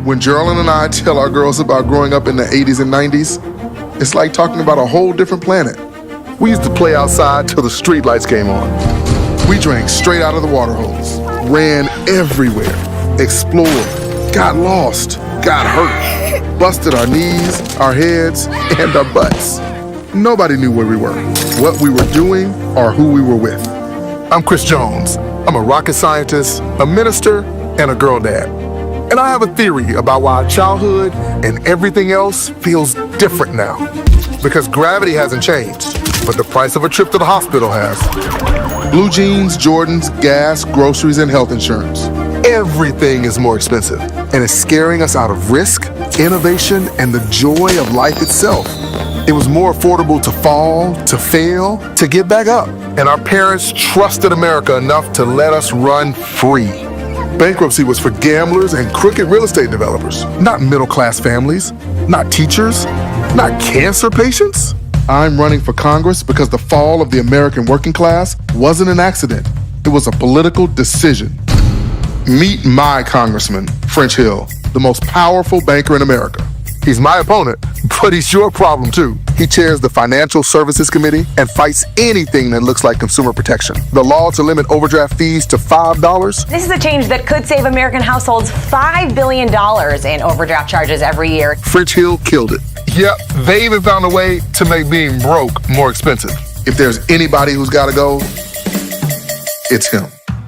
When Geraldine and I tell our girls about growing up in the 80s and 90s, it's like talking about a whole different planet. We used to play outside till the streetlights came on. We drank straight out of the water hose, ran everywhere, explored, got lost, got hurt, busted our knees, our heads, and our butts. Nobody knew where we were, what we were doing, or who we were with. I'm Chris Jones. I'm a rocket scientist, a minister, and a girl dad. And I have a theory about why childhood and everything else feels different now. Because gravity hasn't changed, but the price of a trip to the hospital has. Blue jeans, Jordans, gas, groceries, and health insurance. Everything is more expensive, and it's scaring us out of risk, innovation, and the joy of life itself. It was more affordable to fall, to fail, to get back up. And our parents trusted America enough to let us run free. Bankruptcy was for gamblers and crooked real estate developers, not middle-class families, not teachers, not cancer patients. I'm running for Congress because the fall of the American working class wasn't an accident. It was a political decision. Meet my congressman, French Hill, the most powerful banker in America. He's my opponent, but he's your problem too. He chairs the Financial Services Committee and fights anything that looks like consumer protection. The law to limit overdraft fees to $5. This is a change that could save American households $5 billion in overdraft charges every year. French Hill killed it. Yep, they even found a way to make being broke more expensive. If there's anybody who's gotta go, it's him.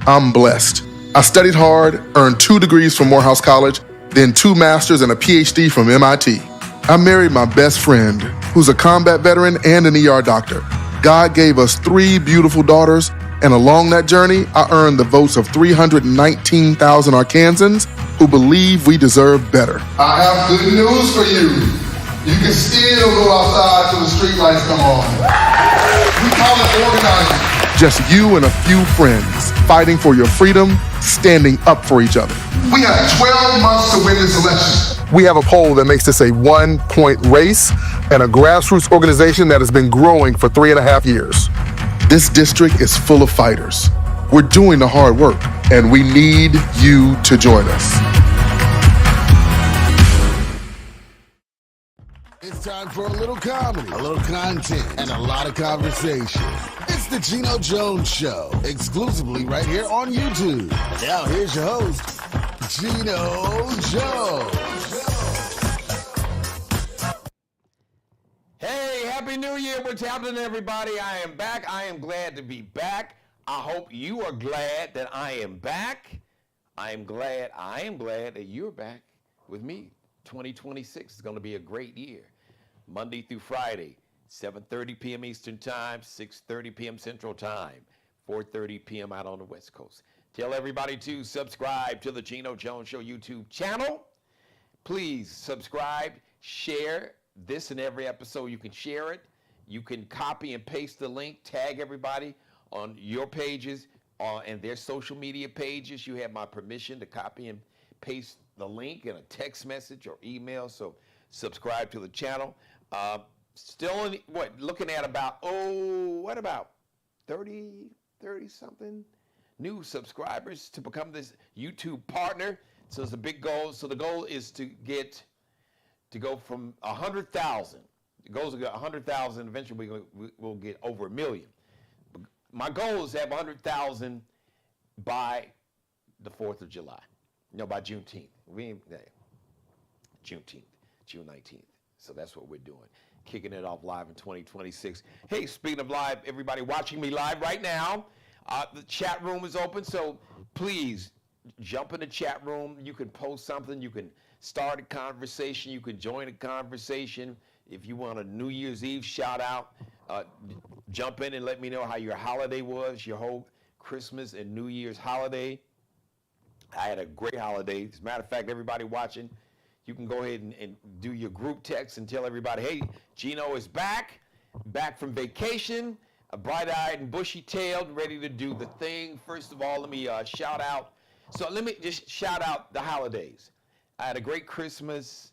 I'm blessed. I studied hard, earned 2 degrees from Morehouse College, then 2 masters and a PhD from MIT. I married my best friend, who's a combat veteran and an ER doctor. God gave us 3 beautiful daughters, and along that journey, I earned the votes of 319,000 Arkansans who believe we deserve better. I have good news for you. You can still go outside till the streetlights come on. We call it organizing. Just you and a few friends fighting for your freedom, standing up for each other. We have 12 months to win this election. We have a poll that makes this a 1-point race and a grassroots organization that has been growing for 3.5 years. This district is full of fighters. We're doing the hard work, and we need you to join us. It's time for a little comedy, a little content, and a lot of conversation. It's the Geno Jones Show, exclusively right here on YouTube. Now here's your host, Geno Jones. Hey, Happy New Year. What's happening, everybody? I am back. I am glad to be back. I hope you are glad that I am back. I am glad that you're back with me. 2026 is going to be a great year. Monday through Friday, 7:30 p.m. Eastern Time, 6:30 p.m. Central Time, 4:30 p.m. out on the West Coast. Tell everybody to subscribe to the Geno Jones Show YouTube channel. Please subscribe, share this and every episode. You can share it. You can copy and paste the link, tag everybody on your pages and their social media pages. You have my permission to copy and paste the link in a text message or email. So subscribe to the channel. Still looking at about 30 something new subscribers to become this YouTube partner. So it's a big goal. So the goal is to go from 100,000. The goal is to get 100,000. Eventually we'll get over 1 million. My goal is to have 100,000 by the 4th of July. By Juneteenth. Juneteenth, June 19th. So that's what we're doing. Kicking it off live in 2026. Hey, speaking of live, everybody watching me live right now, the chat room is open. So please jump in the chat room. You can post something. You can start a conversation. You can join a conversation. If you want a New Year's Eve shout out, jump in and let me know how your holiday was, your whole Christmas and New Year's holiday. I had a great holiday. As a matter of fact, everybody watching, you can go ahead and do your group text and tell everybody, hey, Geno is back from vacation, bright-eyed and bushy-tailed, ready to do the thing. First of all, let me shout out. So let me just shout out the holidays. I had a great Christmas,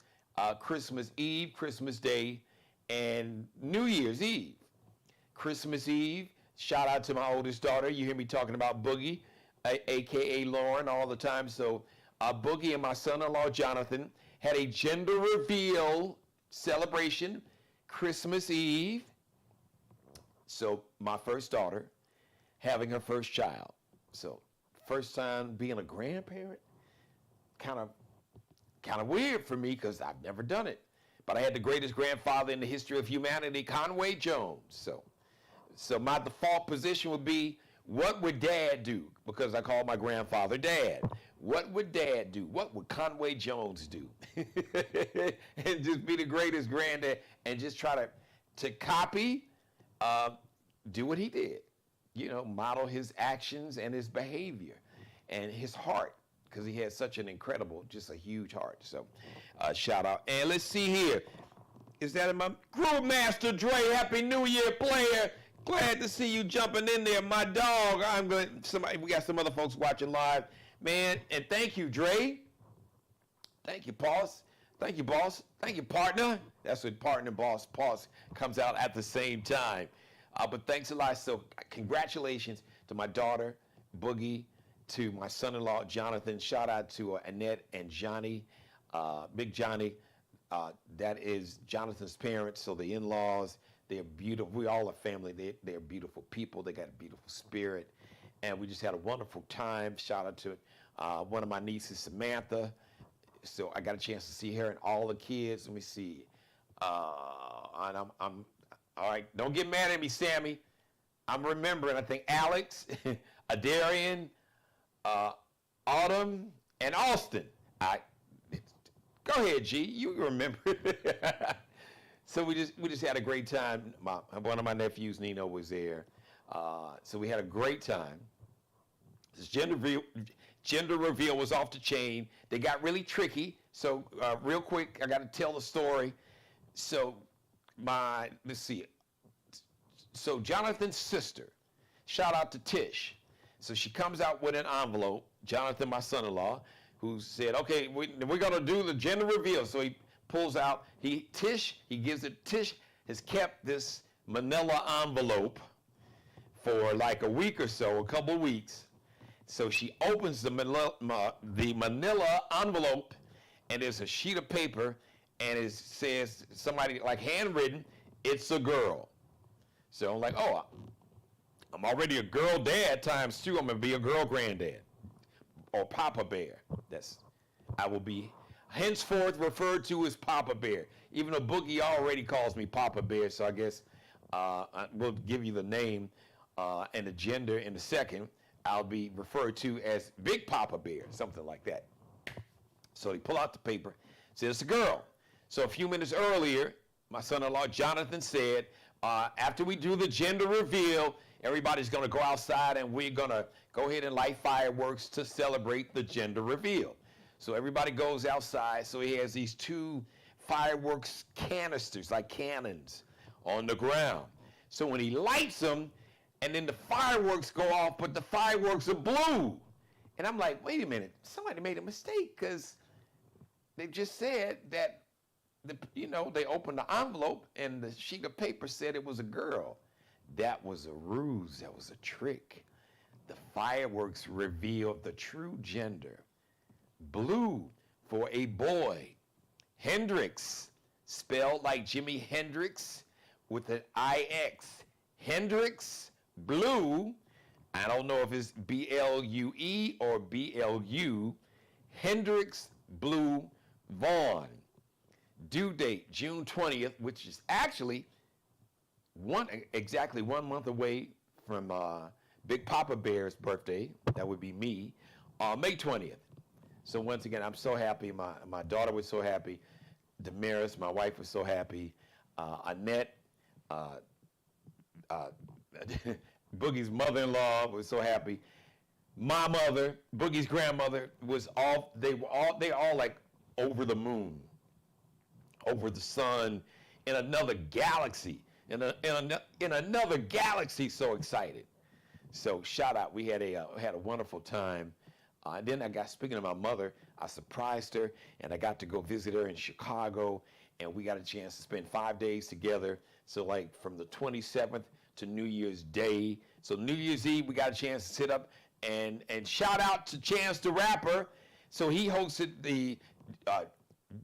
Christmas Eve, Christmas Day, and New Year's Eve. Christmas Eve, shout out to my oldest daughter. You hear me talking about Boogie, a.k.a. Lauren, all the time. So Boogie and my son-in-law Jonathan had a gender reveal celebration Christmas Eve. So my first daughter having her first child. So first time being a grandparent, kind of weird for me because I've never done it. But I had the greatest grandfather in the history of humanity, Conway Jones. So my default position would be, what would Dad do? Because I call my grandfather Dad. What would Dad do? What would Conway Jones do? And just be the greatest granddad and just try to copy, do what he did. You know, model his actions and his behavior and his heart, because he had such an incredible, just a huge heart. So shout out. And let's see here. Is that my Groove Master Dre? Happy New Year, player. Glad to see you jumping in there, my dog. I'm glad we got some other folks watching live, man. And thank you, Dre. Thank you, boss. Thank you, boss. Thank you, partner. That's what partner and boss comes out at the same time. But thanks a lot. So congratulations to my daughter, Boogie, to my son-in-law, Jonathan. Shout out to Annette and Johnny, Big Johnny. That is Jonathan's parents, so the in-laws. They're beautiful. We all are family. They're beautiful people. They got a beautiful spirit. And we just had a wonderful time. Shout out to one of my nieces, Samantha. So I got a chance to see her and all the kids. Let me see. And I'm all right. Don't get mad at me, Sammy. I'm remembering, I think, Alex, Adarian, Autumn, and Austin. Go ahead, G. You remember. So we just had a great time. One of my nephews, Nino, was there. So we had a great time. This gender reveal was off the chain. They got really tricky. So real quick, I got to tell the story. So let's see. So Jonathan's sister, shout out to Tish. So she comes out with an envelope, Jonathan, my son-in-law, who said, okay, we're going to do the gender reveal. So he pulls out, Tish has kept this manila envelope for like a week or so, a couple of weeks. So she opens the manila envelope, and there's a sheet of paper, and it says, somebody like handwritten, it's a girl. So I'm like, oh, I'm already a girl dad times 2. I'm going to be a girl granddad or Papa Bear. I will be henceforth referred to as Papa Bear, even though Boogie already calls me Papa Bear. So I guess we'll give you the name and the gender in a second. I'll be referred to as Big Papa Bear, something like that. So they pull out the paper, says it's a girl. So a few minutes earlier, my son-in-law Jonathan said, after we do the gender reveal, everybody's going to go outside and we're going to go ahead and light fireworks to celebrate the gender reveal. So everybody goes outside. So he has these 2 fireworks canisters, like cannons, on the ground. So when he lights them, and then the fireworks go off, but the fireworks are blue. And I'm like, wait a minute, somebody made a mistake, because they just said that, they opened the envelope and the sheet of paper said it was a girl. That was a ruse. That was a trick. The fireworks revealed the true gender. Blue for a boy. Hendrix, spelled like Jimi Hendrix with an IX. Hendrix, blue. I don't know if it's B-L-U-E or B-L-U. Hendrix Blue Vaughn. Due date, June 20th, which is actually exactly 1 month away from Big Papa Bear's birthday. That would be me, May 20th. So once again, I'm so happy. My daughter was so happy. Damaris, my wife, was so happy. Annette, Boogie's mother-in-law, was so happy. My mother, Boogie's grandmother, they all like over the moon, over the sun, in another galaxy, in another galaxy, so excited. So shout out, we had a wonderful time. And then speaking of my mother, I surprised her, and I got to go visit her in Chicago, and we got a chance to spend 5 days together. So like from the 27th to New Year's Day. So New Year's Eve, we got a chance to sit up and shout out to Chance the Rapper. So he hosted the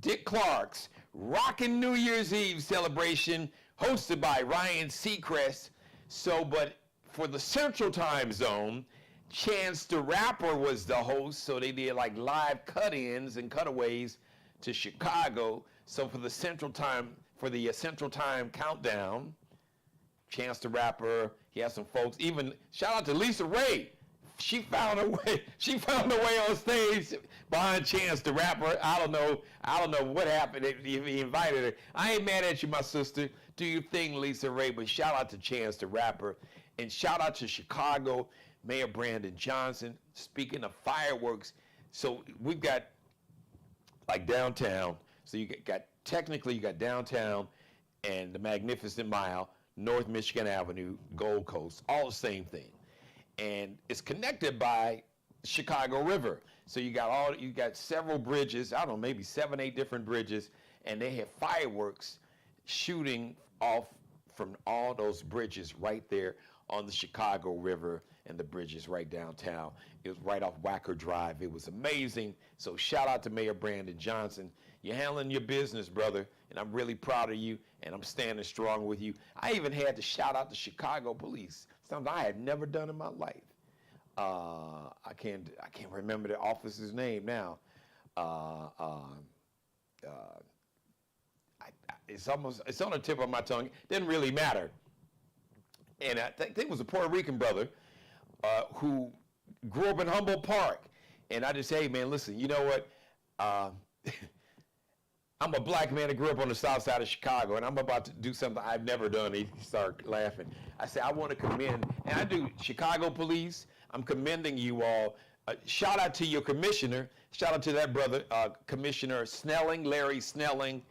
Dick Clark's Rockin' New Year's Eve celebration, hosted by Ryan Seacrest. So, but for the Central Time Zone, Chance the Rapper was the host, so they did like live cut-ins and cutaways to Chicago. So for the Central Time countdown, Chance the Rapper, he had some folks. Even shout out to Lisa Raye. She found a way. She found a way on stage behind Chance the Rapper. I don't know what happened. He invited her. I ain't mad at you, my sister. Do your thing, Lisa Raye. But shout out to Chance the Rapper, and shout out to Chicago Mayor Brandon Johnson. Speaking of fireworks, so we've got like downtown. So you got downtown and the Magnificent Mile, North Michigan Avenue, Gold Coast, all the same thing. And it's connected by Chicago River. So you got several bridges, I don't know, maybe 7, 8 different bridges, and they have fireworks shooting off from all those bridges right there on the Chicago River, and the bridges right downtown. It was right off Wacker Drive. It was amazing. So shout out to Mayor Brandon Johnson. You're handling your business, brother, and I'm really proud of you, and I'm standing strong with you. I even had to shout out the Chicago police, something I had never done in my life. I can't remember the officer's name now. It's on the tip of my tongue. Didn't really matter. And I think it was a Puerto Rican brother who grew up in Humboldt Park. And I just say, hey, man, listen, you know what? I'm a black man that grew up on the south side of Chicago, and I'm about to do something I've never done. He started laughing. I said, I want to commend, and I do Chicago police. I'm commending you all. Shout out to your commissioner. Shout out to that brother, Commissioner Snelling, Larry Snelling.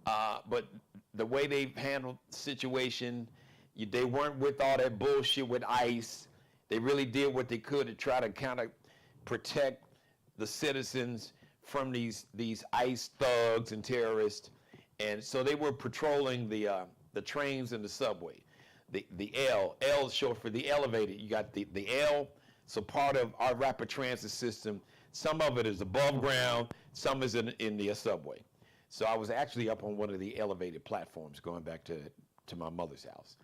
But the way they've handled the situation, they weren't with all that bullshit with ICE. They really did what they could to try to kind of protect the citizens from these ICE thugs and terrorists. And so they were patrolling the trains and the subway. The L is short for the elevated. You got the L, so part of our rapid transit system, some of it is above ground, some is in the subway. So I was actually up on one of the elevated platforms going back to my mother's house.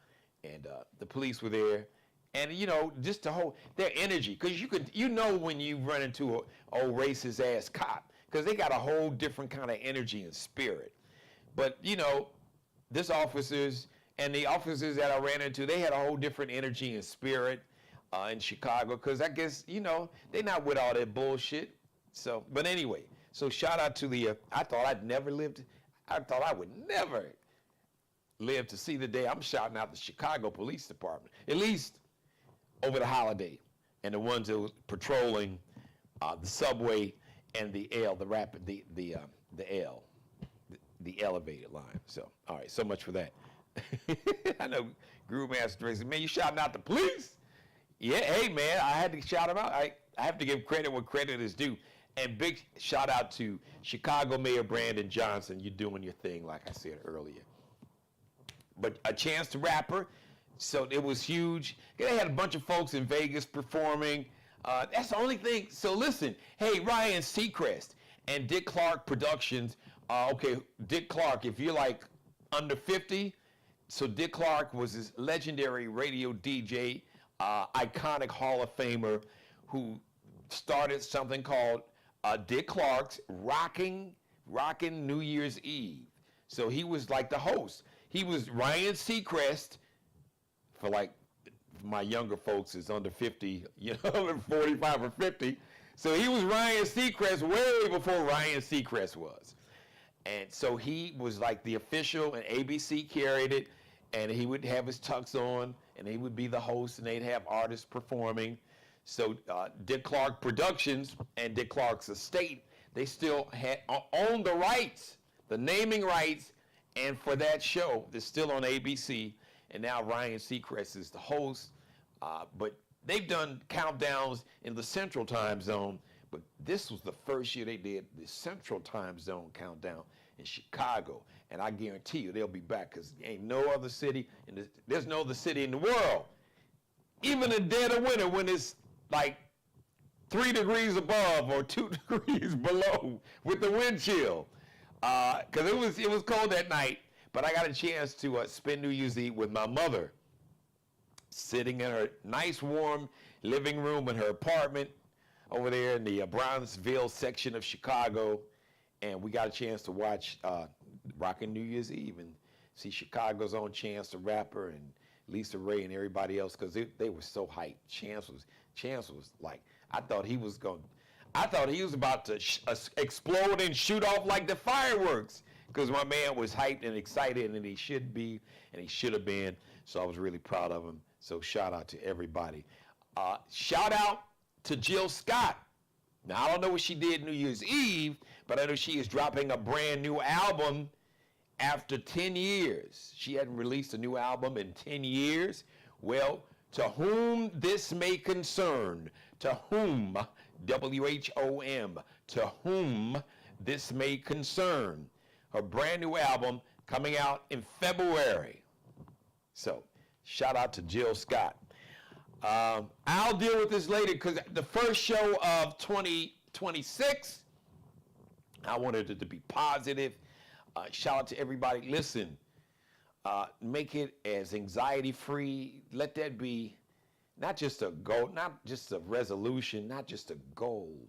And the police were there. And, you know, just the whole, their energy, because you know when you run into an old racist ass cop, because they got a whole different kind of energy and spirit. But, you know, this officers and the officers that I ran into, they had a whole different energy and spirit in Chicago, because I guess, you know, they're not with all that bullshit. So, but anyway, so shout out to I thought I would never live to see the day. I'm shouting out the Chicago Police Department, at least over the holiday, and the ones that was patrolling the subway and the L, the elevated line. So, all right, so much for that. I know Groove Master Tracy, man, you shouting out the police? Yeah, hey, man, I had to shout them out. I have to give credit where credit is due. And big shout out to Chicago Mayor Brandon Johnson. You're doing your thing, like I said earlier. But a Chance the Rapper, so it was huge. They had a bunch of folks in Vegas performing. That's the only thing. So listen, hey, Ryan Seacrest and Dick Clark Productions. Okay, Dick Clark, if you're like under 50, so Dick Clark was this legendary radio DJ, iconic Hall of Famer who started something called Dick Clark's Rockin' New Year's Eve. So he was like the host. He was Ryan Seacrest, for like my younger folks is under 50, you know, 45 or 50. So he was Ryan Seacrest way before Ryan Seacrest was. And so he was like the official, and ABC carried it, and he would have his tux on, and he would be the host, and they'd have artists performing. So Dick Clark Productions and Dick Clark's estate, they still had owned the rights, the naming rights, and for that show, it's still on ABC, and now Ryan Seacrest is the host. But they've done countdowns in the Central Time Zone, but this was the first year they did the Central Time Zone countdown in Chicago, and I guarantee you they'll be back, because there ain't no other city, and there's no other city in the world, even in the dead of winter when it's like 3 degrees above or 2 degrees below with the wind chill. Because it was cold that night, but I got a chance to spend New Year's Eve with my mother, sitting in her nice warm living room in her apartment over there in the Brownsville section of Chicago. And we got a chance to watch Rockin' New Year's Eve and see Chicago's own Chance the Rapper and Lisa Ray and everybody else, because they were so hyped. Chance was like, I thought he was about to explode and shoot off like the fireworks, because my man was hyped and excited, and he should be, and he should have been. So I was really proud of him. So shout out to everybody. Shout out to Jill Scott. Now, I don't know what she did New Year's Eve, but I know she is dropping a brand new album after 10 years. She hadn't released a new album in 10 years. Well, to whom this may concern, to whom, W-H-O-M, to whom this may concern, her brand new album coming out in February. So, shout out to Jill Scott. I'll deal with this later, because the first show of 2026, I wanted it to be positive. Shout out to everybody. Listen, make it as anxiety-free. Let that be not just a goal, not just a resolution, not just a goal.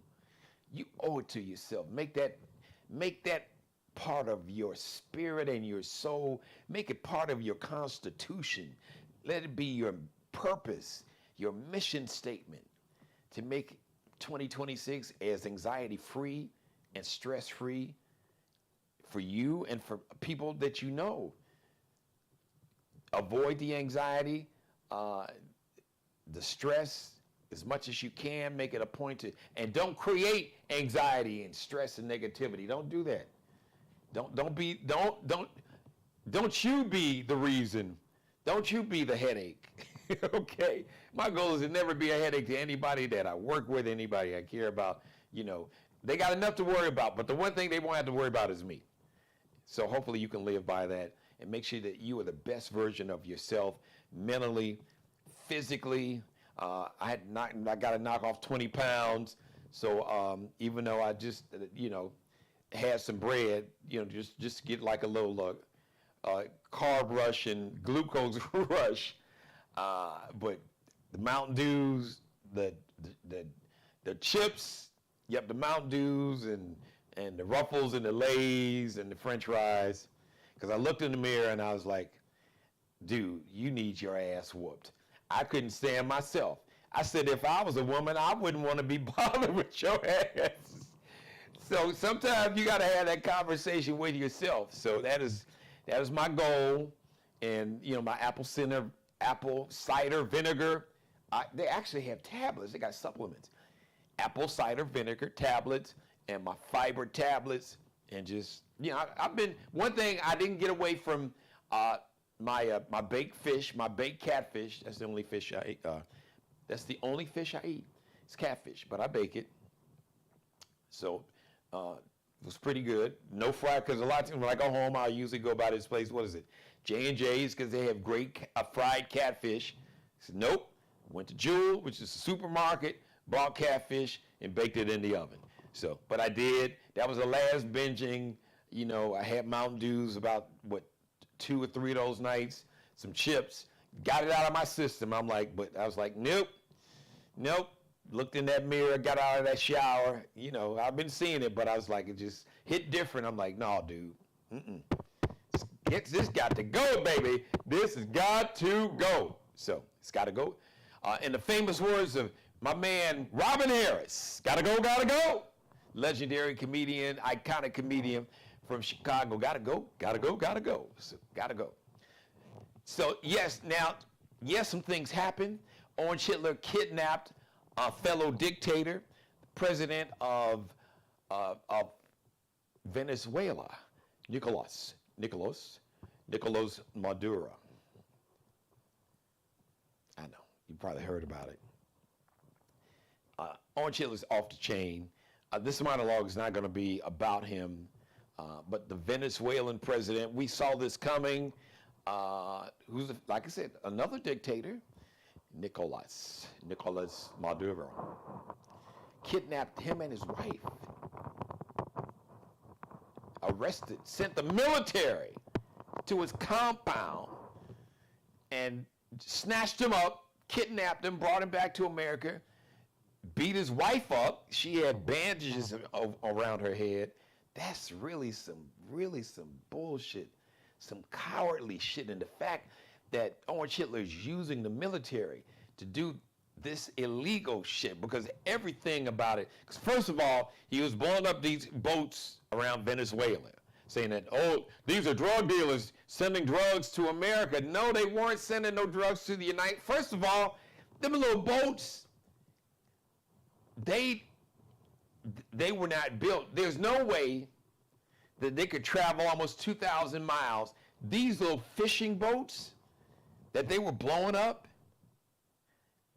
You owe it to yourself. Make that part of your spirit and your soul. Make it part of your constitution. Let it be your purpose, your mission statement, to make 2026 as anxiety-free and stress-free for you and for people that you know. Avoid the anxiety, the stress as much as you can. Make it a point to, and don't create anxiety and stress and negativity. Don't do that. Don't you be the reason. Don't you be the headache. Okay? My goal is to never be a headache to anybody that I work with, anybody I care about. You know, they got enough to worry about, but the one thing they won't have to worry about is me. So hopefully you can live by that and make sure that you are the best version of yourself, mentally, physically. I got to knock off 20 pounds. So even though I just, had some bread, just get like a little carb rush and glucose rush. But the Mountain Dews, the chips, the Mountain Dews and the Ruffles and the Lay's and the French fries. Because I looked in the mirror and I was like, dude, you need your ass whooped. I couldn't stand myself. I said, if I was a woman, I wouldn't want to be bothered with your ass. So sometimes you got to have that conversation with yourself. So that is my goal. And, my apple cider vinegar, they actually have tablets. They got supplements. Apple cider vinegar tablets and my fiber tablets, and just, one thing I didn't get away from, my baked fish, my baked catfish. That's the only fish I eat. That's the only fish I eat. It's catfish, but I bake it. So it was pretty good. No fry, because a lot of times when I go home, I usually go by this place. What is it? J&J's, because they have great fried catfish. I said, nope. Went to Jewel, which is a supermarket, bought catfish and baked it in the oven. So, but I did. That was the last binging. I had Mountain Dews about 2 or 3 of those nights, some chips, got it out of my system. I was like, nope. Looked in that mirror, got out of that shower. I've been seeing it, but I was like, it just hit different. I'm like, no, dude. This got to go, baby. This has got to go. So it's got to go. In the famous words of my man, Robin Harris, gotta go, gotta go. Legendary comedian, iconic comedian from Chicago. Gotta go, gotta go, gotta go. So, gotta go. So, yes, some things happen. Orange Hitler kidnapped a fellow dictator, president of Venezuela, Nicolas Maduro. I know, you probably heard about it. Orange Hitler's off the chain. This monologue is not going to be about him, but the Venezuelan president, we saw this coming, who's, like I said, another dictator, Nicolas Maduro. kidnapped him and his wife. Arrested, sent the military to his compound and snatched him up, kidnapped him, brought him back to America, beat his wife up. She had bandages around her head. That's really some bullshit, some cowardly shit. And the fact that Orange Hitler is using the military to do this illegal shit, because everything about it, because first of all, he was blowing up these boats around Venezuela, saying that, oh, these are drug dealers sending drugs to America. No, they weren't sending no drugs to the United. First of all, them little boats, they were not built. There's no way that they could travel almost 2,000 miles. These little fishing boats that they were blowing up,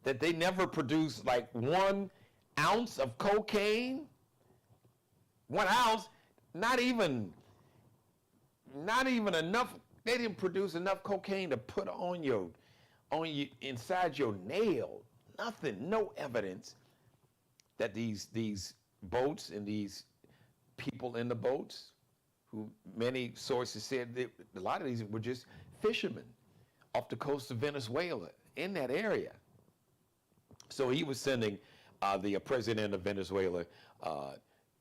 that they never produced like 1 ounce of cocaine. 1 ounce, not even enough. They didn't produce enough cocaine to put on you inside your nail. Nothing, no evidence that these boats and these people in the boats, who many sources said that a lot of these were just fishermen off the coast of Venezuela in that area. So he was sending the president of Venezuela,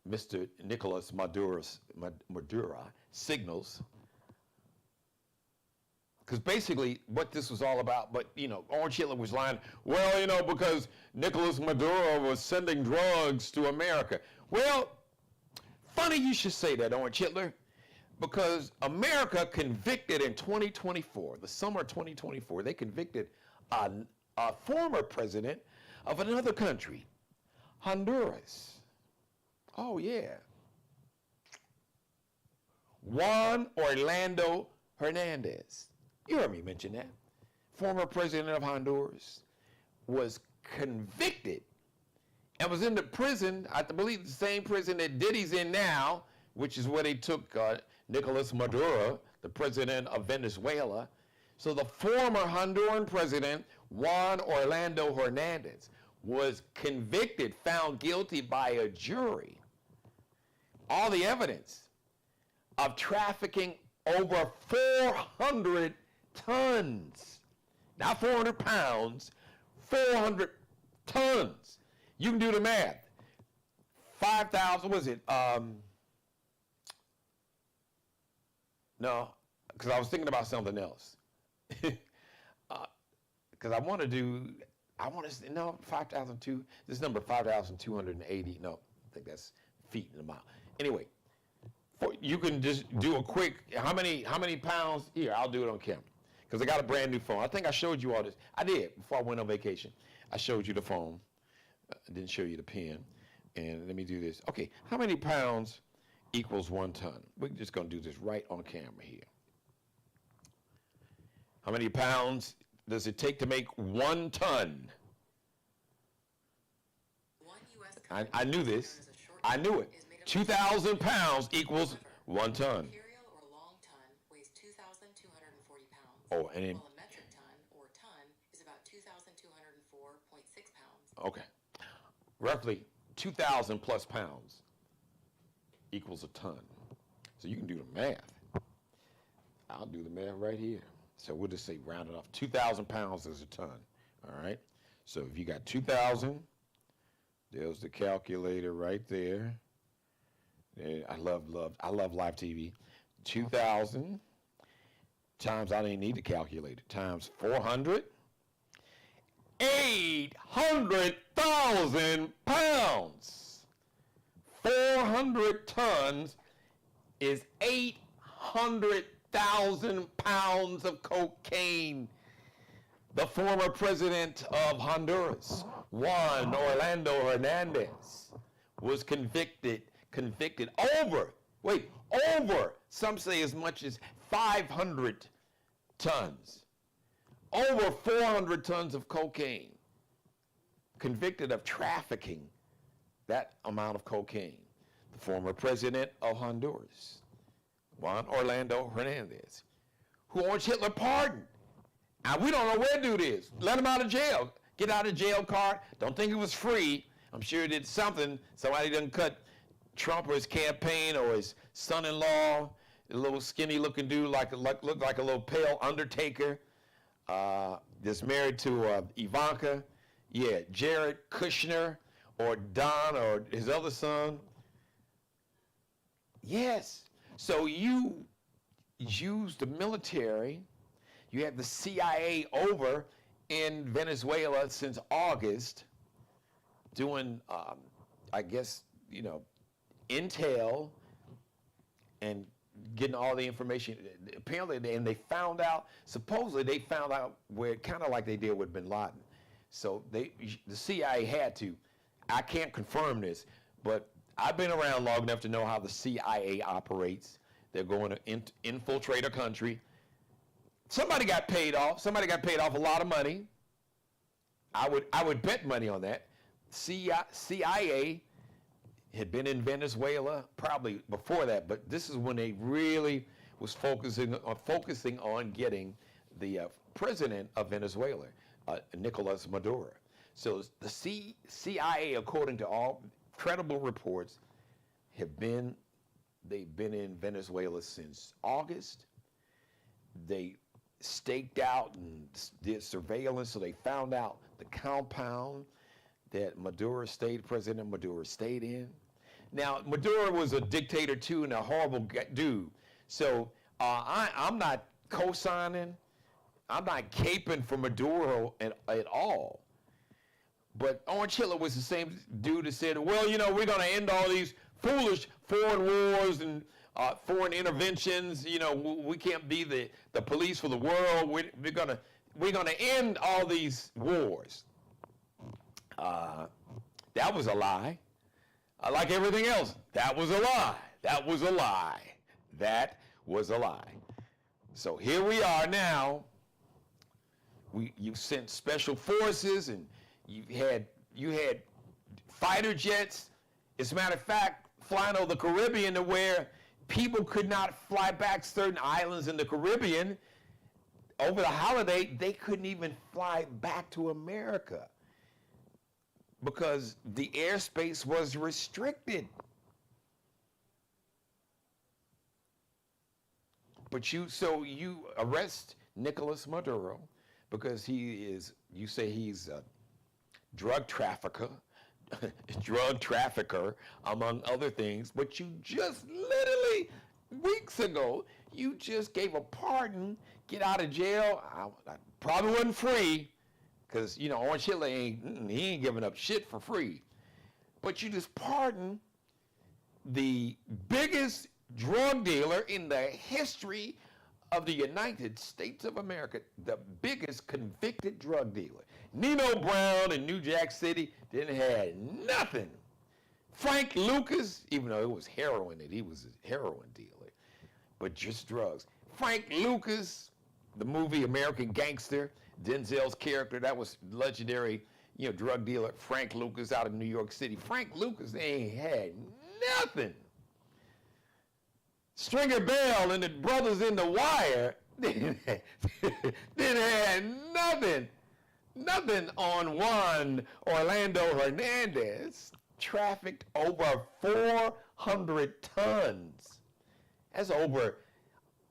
Mr. Nicolas Maduro, signals. Because basically what this was all about, but Orange Hitler was lying, well, because Nicolas Maduro was sending drugs to America. Well, funny you should say that, Orange Hitler, because America convicted in 2024, the summer of 2024, they convicted a former president of another country, Honduras. Oh, yeah. Juan Orlando Hernandez. You heard me mention that. Former president of Honduras was convicted and was in the prison, I believe the same prison that Diddy's in now, which is where they took Nicolas Maduro, the president of Venezuela. So the former Honduran president, Juan Orlando Hernandez, was convicted, found guilty by a jury. All the evidence of trafficking over 400 tons, not 400 pounds, 400 tons. You can do the math. 5,000, what is it? No, because I was thinking about something else. Because I want to say, no, 5,002, this number 5,280, no, I think that's feet in a mile. Anyway, you can just do a quick, how many pounds? Here, I'll do it on camera. Because I got a brand new phone. I think I showed you all this. I did, before I went on vacation. I showed you the phone. I didn't show you the pen. And let me do this. Okay, how many pounds equals 1 ton? We're just going to do this right on camera here. How many pounds does it take to make 1 ton? I knew this. I knew it. 2,000 pounds equals 1 ton. Imperial or long ton weighs 2,240 pounds. Oh, and then, while a metric ton or ton is about 2,204.6 pounds. okay. Roughly 2,000 plus pounds equals a ton. So you can do the math. I'll do the math right here. So we'll just say round it off. 2,000 pounds is a ton. All right. So if you got 2,000, there's the calculator right there. I love live TV. 2,000 times, I didn't need to calculate it, times 400, 800,000 pounds. 400 tons is 800,000 pounds of cocaine. The former president of Honduras, Juan Orlando Hernandez, was convicted over, some say as much as 500 tons, over 400 tons of cocaine, convicted of trafficking that amount of cocaine. The former president of Honduras, Juan Orlando Hernandez, who Orange Hitler pardoned. And we don't know where dude is. Let him out of jail. Get out of jail card. Don't think it was free. I'm sure he did something. Somebody done cut Trump or his campaign or his son-in-law, a little skinny-looking dude, looked like a little pale Undertaker, that's married to Ivanka. Yeah, Jared Kushner or Don or his other son. Yes. So you use the military. You have the CIA over in Venezuela since August doing, I guess, intel and getting all the information. Apparently, and they found out, supposedly they found out where, kind of like they did with bin Laden. So the CIA had to. I can't confirm this, but I've been around long enough to know how the CIA operates. They're going to infiltrate a country. Somebody got paid off. Somebody got paid off a lot of money. I would bet money on that. CIA had been in Venezuela probably before that, but this is when they really was focusing on getting the president of Venezuela, Nicolas Maduro. So the CIA, according to all credible reports, they've been in Venezuela since August. They staked out and did surveillance, so they found out the compound that President Maduro stayed in. Now, Maduro was a dictator too and a horrible dude. So I'm not co-signing, I'm not caping for Maduro at all. But Orange Hitler was the same dude that said, well, we're going to end all these foolish foreign wars and foreign interventions. We can't be the police for the world. We're gonna end all these wars. That was a lie. Like everything else, that was a lie. That was a lie. That was a lie. So here we are now. You sent special forces and you had fighter jets. As a matter of fact, flying over the Caribbean to where people could not fly back certain islands in the Caribbean over the holiday. They couldn't even fly back to America because the airspace was restricted. But you arrest Nicolas Maduro because you say he's a drug trafficker, among other things, but you just literally weeks ago, you just gave a pardon, get out of jail. I probably wasn't free, because, Orange Hitler he ain't giving up shit for free. But you just pardoned the biggest drug dealer in the history of the United States of America, the biggest convicted drug dealer. Nino Brown in New Jack City didn't have nothing. Frank Lucas, even though it was heroin that he was a heroin dealer, but just drugs. Frank Lucas, the movie American Gangster, Denzel's character, that was legendary, drug dealer Frank Lucas out of New York City. Frank Lucas ain't had nothing. Stringer Bell and the brothers in The Wire didn't have nothing. Nothing on Juan Orlando Hernandez. Trafficked over 400 tons. That's over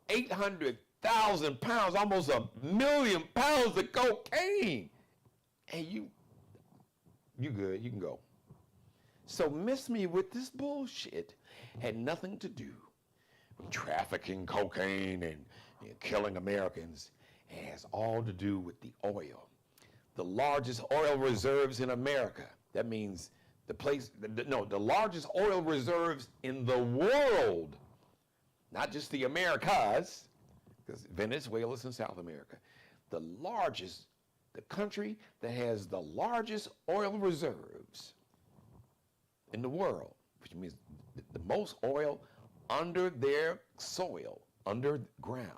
800,000 pounds, almost 1 million pounds of cocaine. And you good, you can go. So miss me with this bullshit had nothing to do with trafficking cocaine and killing Americans. It has all to do with the oil. The largest oil reserves in America. That means the largest oil reserves in the world, not just the Americas, because Venezuela's in South America. The country that has the largest oil reserves in the world, which means the most oil under their soil, underground,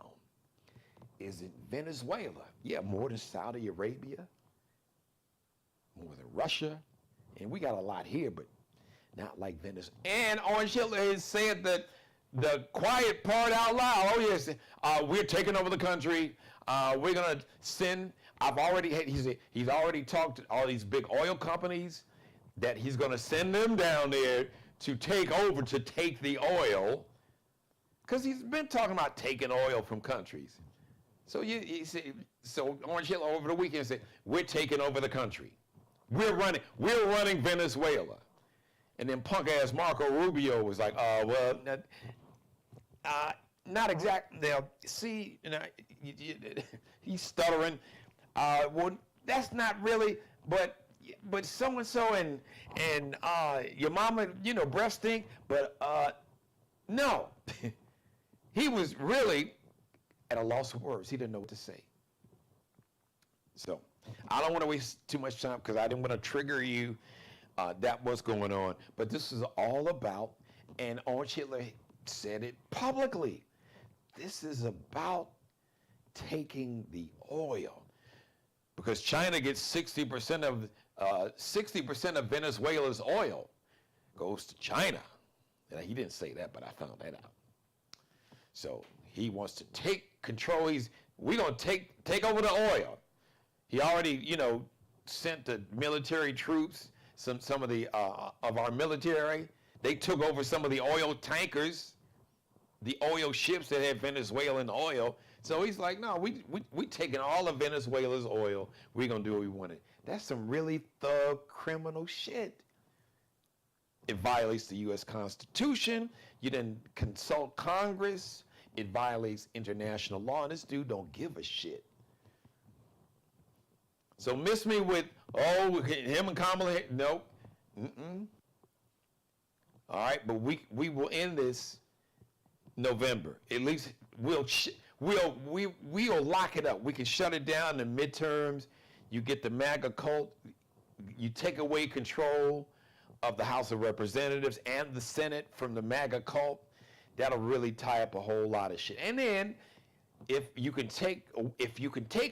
is in Venezuela. Yeah, more than Saudi Arabia, more than Russia, and we got a lot here, but not like Venezuela. And Orange Hitler has said that the quiet part out loud. Oh yes, we're taking over the country. We're gonna send. He's already talked to all these big oil companies that he's going to send them down there to take over, to take the oil, because he's been talking about taking oil from countries. So you see, so Orange Hill over the weekend said, we're taking over the country. We're running Venezuela. And then punk ass Marco Rubio was like, not exactly. Now, see, he's stuttering. Well, that's not really, but so and so and your mama, breast stink. But no, he was really at a loss of words. He didn't know what to say. So I don't want to waste too much time because I didn't want to trigger you. That was going on, but this is all about, and Orange Hitler said it publicly. This is about taking the oil, because China gets 60% of Venezuela's oil goes to China. Now, he didn't say that, but I found that out. So he wants to take control. We're gonna take over the oil. He already, sent the military troops. Some of the of our military, they took over some of the oil tankers, the oil ships that had Venezuelan oil. So he's like, no, we taking all of Venezuela's oil. We're gonna do what we wanted. That's some really thug criminal shit. It violates the U.S. Constitution. You didn't consult Congress. It violates international law, and this dude don't give a shit. So miss me with, him and Kamala, nope. All right, but we will end this November. At least we'll lock it up. We can shut it down in the midterms. You get the MAGA cult. You take away control of the House of Representatives and the Senate from the MAGA cult. That'll really tie up a whole lot of shit. And then if you can take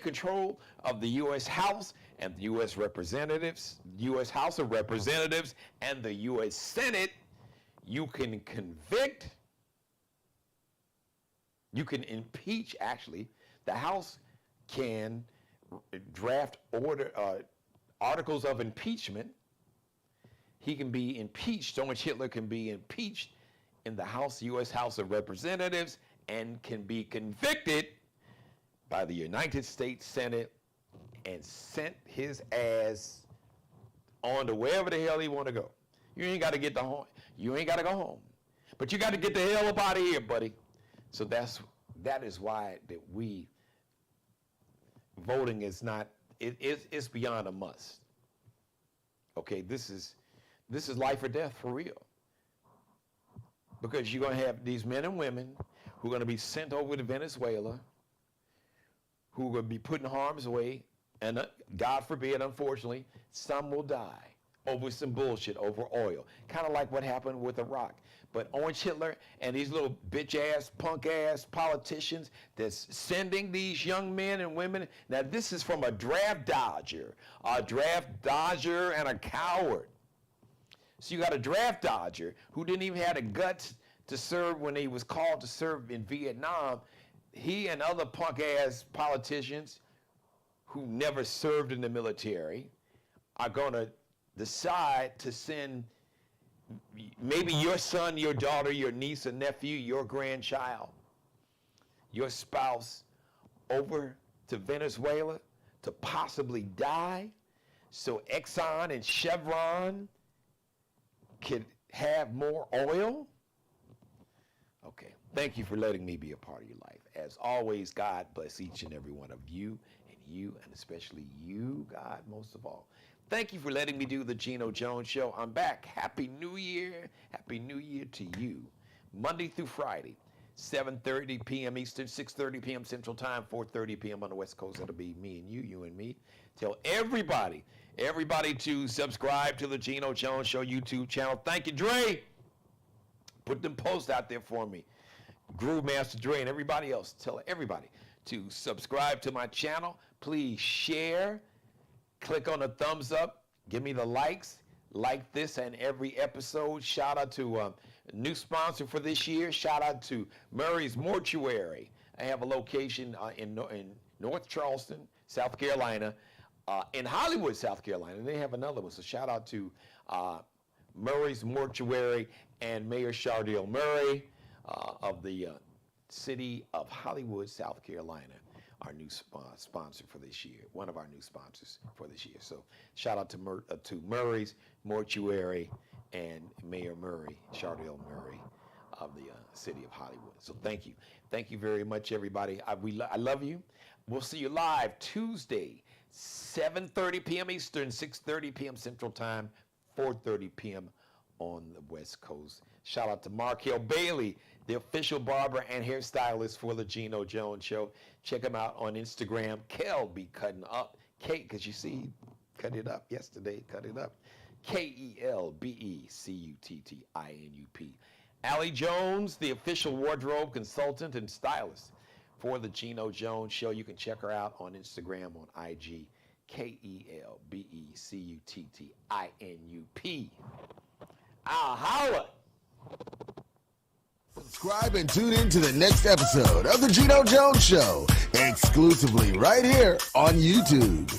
control of the U.S. House and the U.S. Representatives, U.S. House of Representatives and the U.S. Senate, you can convict, you can impeach. Actually, the House can draft articles of impeachment. He can be impeached. Orange Hitler can be impeached in the House, U.S. House of Representatives, and can be convicted by the United States Senate and sent his ass on to wherever the hell he want to go. You ain't got to get home. You ain't got to go home, but you got to get the hell up out of here, buddy. So that is why that voting is not. It's beyond a must. Okay, this is life or death for real. Because you're going to have these men and women who are going to be sent over to Venezuela, who are going to be put in harm's way, and God forbid, unfortunately, some will die over some bullshit, over oil. Kind of like what happened with Iraq. But Orange Hitler and these little bitch-ass, punk-ass politicians that's sending these young men and women. Now, this is from a draft dodger and a coward. So you got a draft dodger who didn't even have the guts to serve when he was called to serve in Vietnam. He and other punk-ass politicians who never served in the military are going to decide to send maybe your son, your daughter, your niece or nephew, your grandchild, your spouse over to Venezuela to possibly die so Exxon and Chevron can have more oil? Okay, thank you for letting me be a part of your life. As always, God bless each and every one of you, and especially you, God, most of all. Thank you for letting me do the Geno Jones Show. I'm back. Happy New Year. Happy New Year to you. Monday through Friday, 7:30 p.m. Eastern, 6:30 p.m. Central Time, 4:30 p.m. on the West Coast. That'll be me and you and me. Tell everybody to subscribe to the Geno Jones Show YouTube channel. Thank you, Dre. Put them posts out there for me. Groove Master Dre and everybody else. Tell everybody to subscribe to my channel. Please share. Click on the thumbs up. Give me the likes. Like this and every episode. Shout out to a new sponsor for this year. Shout out to Murray's Mortuary. I have a location in North Charleston, South Carolina. in Hollywood, South Carolina. And they have another one. So shout out to Murray's Mortuary and Mayor Shardell Murray of the city of Hollywood, South Carolina, our new sponsor for this year, one of our new sponsors for this year. So shout out to Murray's Mortuary and Mayor Murray, Shardell Murray of the city of Hollywood. So thank you. Thank you very much, everybody. I love you. We'll see you live Tuesday, 7:30 p.m. Eastern, 6:30 p.m. Central Time, 4:30 p.m. on the West Coast. Shout out to Markel Bailey, the official barber and hairstylist for the Geno Jones Show. Check him out on Instagram. Kel be cutting up. Kate, because you see, he cut it up yesterday, cut it up. KELBECUTTINUP. Allie Jones, the official wardrobe consultant and stylist for the Geno Jones Show. You can check her out on Instagram, on IG. KELBECUTTINUP. I'll holla. Subscribe and tune in to the next episode of the Geno Jones Show, exclusively right here on YouTube.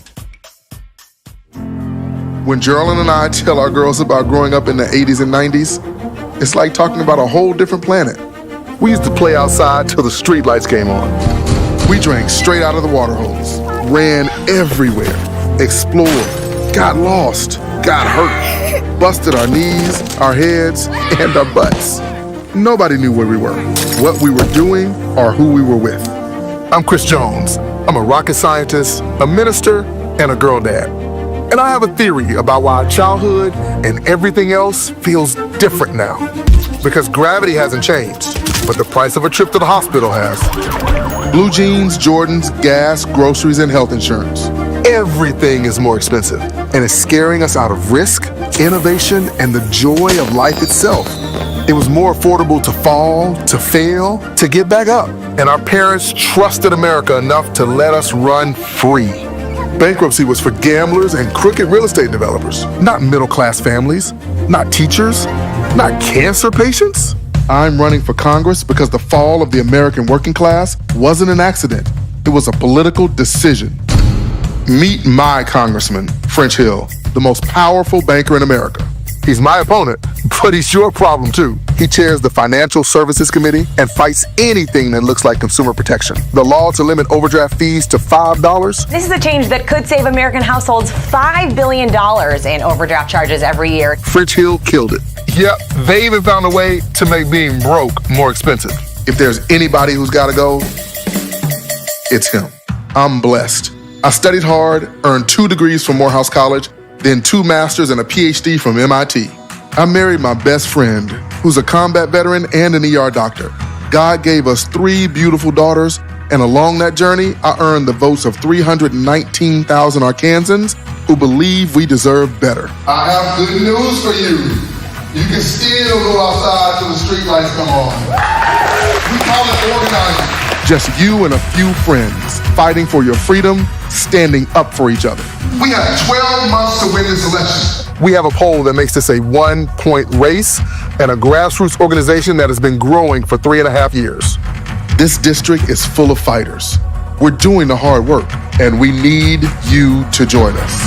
When Geraldine and I tell our girls about growing up in the 80s and 90s, it's like talking about a whole different planet. We used to play outside till the streetlights came on. We drank straight out of the water hose, ran everywhere, explored, got lost, got hurt, busted our knees, our heads, and our butts. Nobody knew where we were, what we were doing, or who we were with. I'm Chris Jones. I'm a rocket scientist, a minister, and a girl dad. And I have a theory about why childhood and everything else feels different now. Because gravity hasn't changed, but the price of a trip to the hospital has. Blue jeans, Jordans, gas, groceries, and health insurance. Everything is more expensive, and it's scaring us out of risk, innovation, and the joy of life itself. It was more affordable to fall, to fail, to get back up. And our parents trusted America enough to let us run free. Bankruptcy was for gamblers and crooked real estate developers, not middle-class families, not teachers, not cancer patients. I'm running for Congress because the fall of the American working class wasn't an accident. It was a political decision. Meet my congressman, French Hill, the most powerful banker in America. He's my opponent, but he's your problem too. He chairs the Financial Services Committee and fights anything that looks like consumer protection. The law to limit overdraft fees to $5. This is a change that could save American households $5 billion in overdraft charges every year. French Hill killed it. Yep, they even found a way to make being broke more expensive. If there's anybody who's gotta go, it's him. I'm blessed. I studied hard, earned 2 degrees from Morehouse College, then 2 masters and a PhD from MIT. I married my best friend, who's a combat veteran and an ER doctor. God gave us 3 beautiful daughters, and along that journey, I earned the votes of 319,000 Arkansans who believe we deserve better. I have good news for you. You can still go outside till the streetlights come on. We call it organizing. Just you and a few friends fighting for your freedom, standing up for each other. We have 12 months to win this election. We have a poll that makes this a 1-point race and a grassroots organization that has been growing for 3.5 years. This district is full of fighters. We're doing the hard work, and we need you to join us.